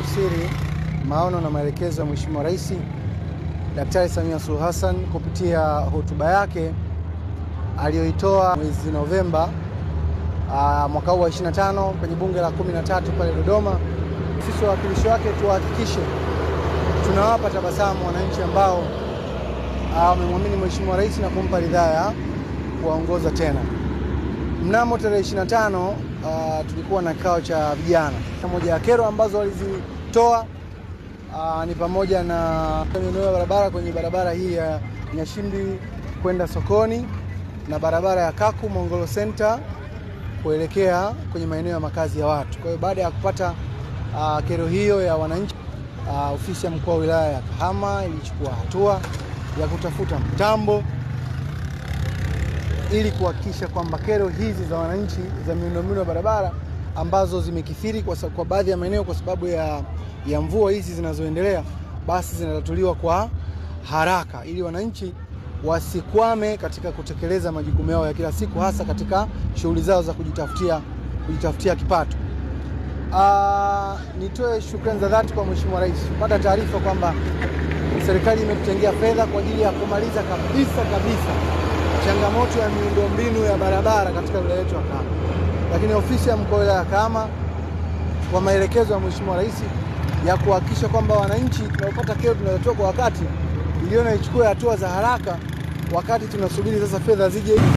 kutafsiri maono na maelekezo ya Mheshimiwa Rais Daktari Samia Suluhu Hassan kupitia hotuba yake aliyoitoa mwezi Novemba mwaka huu wa 25 kwenye bunge la 13 pale Dodoma. Sisi wawakilishi wake tuhakikishe tunawapa tabasamu wananchi ambao wamemwamini Mheshimiwa Rais na kumpa ridhaa ya kuwaongoza tena. Mnamo tarehe 25 tulikuwa na kikao cha vijana. Moja ya kero ambazo walizitoa ni pamoja na miundombinu ya barabara kwenye barabara hii ya Nyashimbi kwenda sokoni na barabara ya Kaku Mongolo Center kuelekea kwenye maeneo ya makazi ya watu. Kwa hiyo baada ya kupata kero hiyo ya wananchi, ofisi ya mkuu wa wilaya ya Kahama ilichukua hatua ya kutafuta mtambo ili kuhakikisha kwamba kero hizi za wananchi za miundombinu ya barabara ambazo zimekithiri kwa baadhi ya maeneo kwa sababu ya mvua hizi zinazoendelea, basi zinatatuliwa kwa haraka ili wananchi wasikwame katika kutekeleza majukumu yao ya kila siku, hasa katika shughuli zao za kujitafutia kipato. Nitoe shukrani za dhati kwa Mheshimiwa Rais. Kupata taarifa kwamba serikali imetutengea fedha kwa ajili ya kumaliza kabisa changamoto ya miundombinu ya barabara katika wilaya yetu ya Kahama. Lakini ofisi ya mkuu wa wilaya ya Kahama kwa maelekezo ya Mheshimiwa Rais ya kuhakikisha kwamba wananchi tunapata kero tunayotoa kwa wakati, iliona ichukue hatua za haraka wakati tunasubiri sasa fedha zije.